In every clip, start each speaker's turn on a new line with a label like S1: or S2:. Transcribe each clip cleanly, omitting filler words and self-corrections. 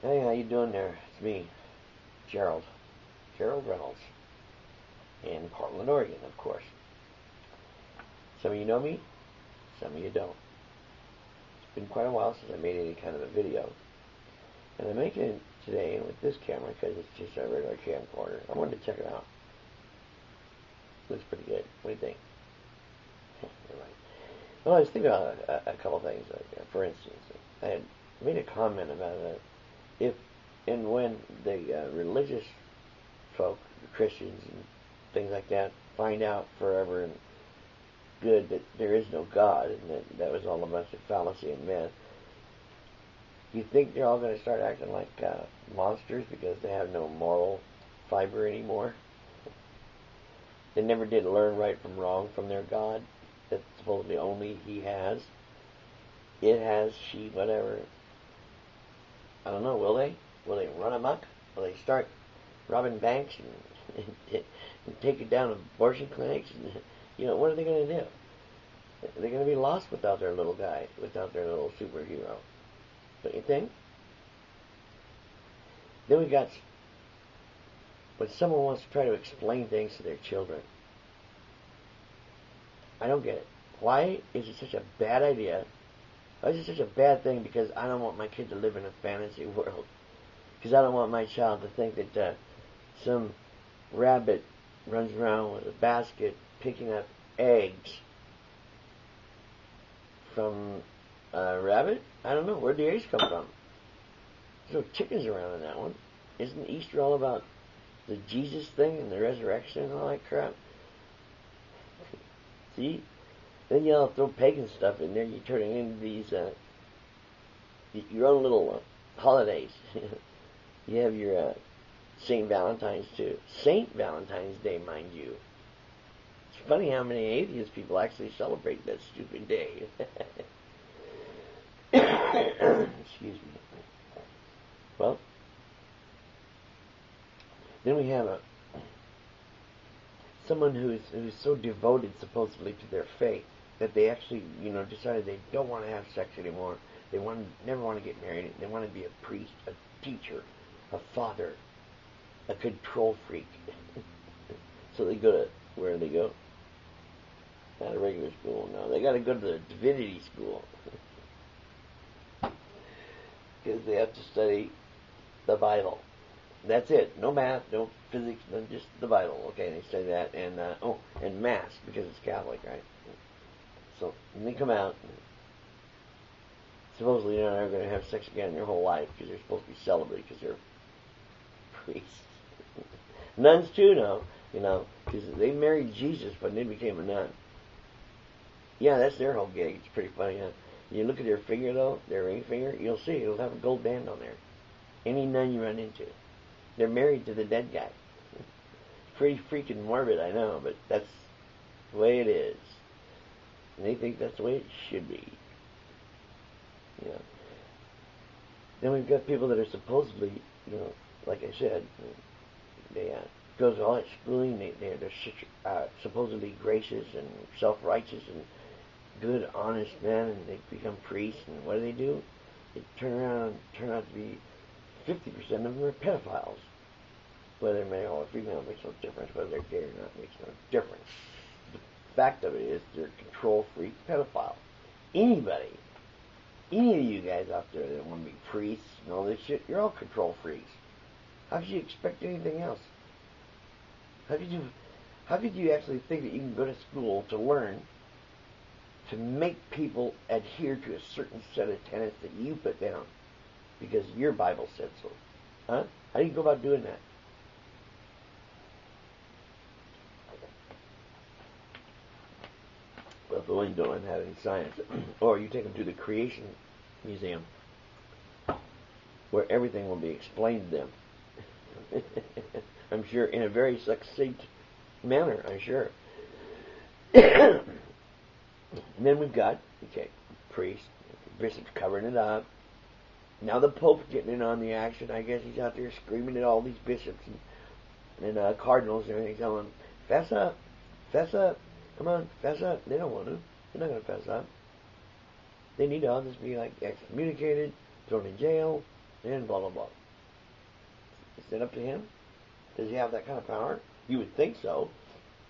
S1: Hey, how you doing there? It's me, Gerald. Gerald Reynolds. In Portland, Oregon, of course. Some of you know me, some of you don't. It's been quite a while since I made any kind of a video. And I'm making it today with this camera because it's just a regular camcorder. I wanted to check it out. Looks pretty good. What do you think? Never mind. Well, I was thinking about a couple things. For instance, I had made a comment about if and when the religious folk, Christians and things like that, find out forever and good that there is no God and that was all a bunch of fallacy and myth, you think they're all going to start acting like monsters because they have no moral fiber anymore? They never did learn right from wrong from their God that supposedly only He has. It has, she, whatever. I don't know, will they? Will they run amok? Will they start robbing banks and taking down abortion clinics? And, what are they going to do? They're going to be lost without their little guy, without their little superhero. Don't you think? Then we got when someone wants to try to explain things to their children. I don't get it. Why is it such a bad idea? Why is it such a bad thing? Because I don't want my kid to live in a fantasy world. Because I don't want my child to think that some rabbit runs around with a basket picking up eggs from a rabbit? I don't know. Where'd the eggs come from? There's no chickens around in that one. Isn't Easter all about the Jesus thing and the resurrection and all that crap? See? Then you all throw pagan stuff in there. You turn it into these your own little holidays. You have your St. Valentine's too. St. Valentine's Day, mind you. It's funny how many atheist people actually celebrate that stupid day. Excuse me. Well, then we have someone who's so devoted supposedly to their faith that they actually, decided they don't want to have sex anymore. They never want to get married. They want to be a priest, a teacher, a father, a control freak. So they go to, where do they go? Not a regular school, no. They got to go to the divinity school. Because they have to study the Bible. That's it. No math, no physics, no, just the Bible. Okay, they study that. And, and Mass, because it's Catholic, right? So, when they come out, supposedly they're never going to have sex again in their whole life because they're supposed to be celebrated because they're priests. Nuns too, no. Because they married Jesus when they became a nun. Yeah, that's their whole gig. It's pretty funny, huh? You look at their finger, though, their ring finger, you'll see it'll have a gold band on there. Any nun you run into. They're married to the dead guy. Pretty freaking morbid, I know, but that's the way it is. And they think that's the way it should be. Then we've got people that are supposedly, like I said, they go to all that schooling. They're supposedly gracious and self-righteous and good, honest men, and they become priests. And what do? They turn around and turn out to be 50% of them are pedophiles. Whether male or female makes no difference. Whether they're gay or not makes no difference. The fact of it is they're control freak pedophiles. Any of you guys out there that want to be priests and all this shit, you're all control freaks. How could you expect anything else? How could you actually think that you can go to school to learn to make people adhere to a certain set of tenets that you put down because your Bible said so? Huh? How do you go about doing that? Well, if the ones don't have any science, or you take them to the Creation Museum, where everything will be explained to them. I'm sure in a very succinct manner, I'm sure. And then we've got, priests, bishops covering it up. Now the Pope's getting in on the action. I guess he's out there screaming at all these bishops and cardinals and everything, telling them, fess up, come on, fess up. They don't want to. They're not going to fess up. They need to all just be excommunicated, thrown in jail, and blah, blah, blah. Is that up to him? Does he have that kind of power? You would think so.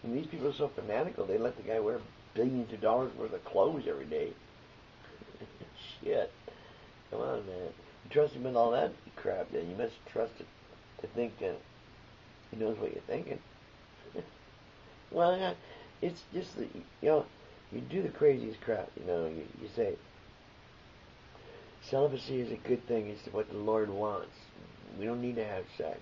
S1: And these people are so fanatical, they let the guy wear billions of dollars worth of clothes every day. Shit. Come on, man. You trust him with all that crap, then you must trust it to think that he knows what you're thinking. Well, it's just that, you do the craziest crap, you say, celibacy is a good thing, it's what the Lord wants. We don't need to have sex.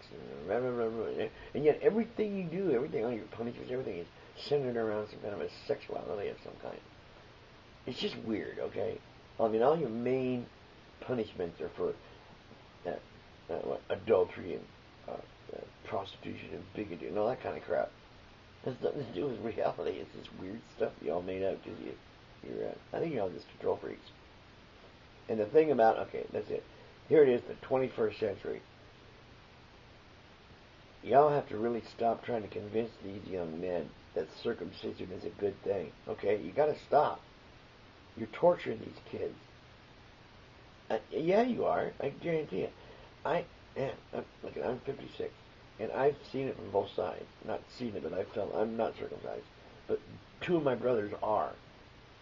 S1: And yet everything you do, everything, all your punishments, everything is centered around some kind of a sexuality of some kind. It's just weird, okay? I mean, all your main punishments are for adultery and prostitution and bigotry and all that kind of crap. It has nothing to do with reality. It's this weird stuff you all made up because I think you're all just control freaks. And the thing about, okay, that's it. Here it is, the 21st century. Y'all have to really stop trying to convince these young men that circumcision is a good thing. Okay, you got to stop. You're torturing these kids. Yeah, you are. I guarantee it. Look, I'm 56, and I've seen it from both sides. Not seen it, but I've felt I'm not circumcised. But two of my brothers are,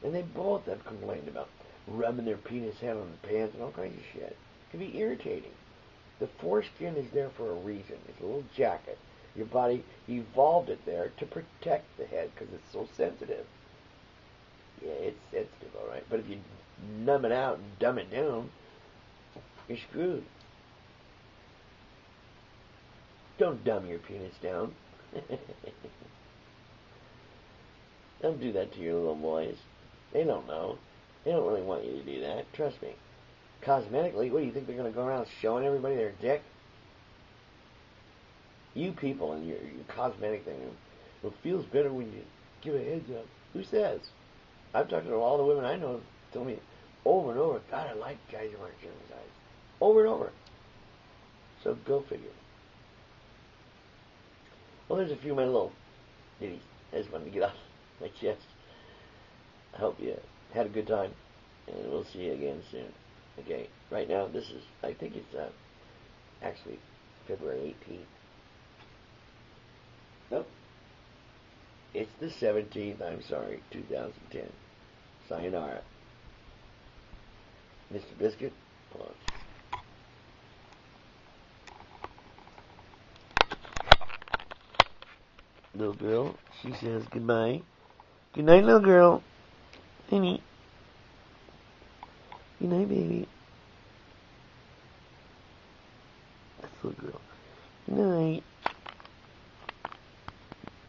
S1: and they both have complained about rubbing their penis head on the pants and all kinds of shit. It can be irritating. The foreskin is there for a reason. It's a little jacket. Your body evolved it there to protect the head because it's so sensitive. Yeah, it's sensitive, all right. But if you numb it out and dumb it down, you're screwed. Don't dumb your penis down. Don't do that to your little boys. They don't know. They don't really want you to do that. Trust me. Cosmetically, what do you think they're going to go around showing everybody their dick? You people and your cosmetic thing, it feels better when you give a heads up. Who says? I've talked to all the women I know tell me over and over, God, I like guys who aren't circumcised. Over and over. So go figure. Well, there's a few of my little ditties I just wanted to get off my chest. I hope you had a good time, and we'll see you again soon. Okay, right now I think it's actually February 18th. Nope. It's the 17th, I'm sorry, 2010. Sayonara. Mr. Biscuit, hold on. Little girl, she says goodbye. Good night, little girl. Honey. Good night, baby.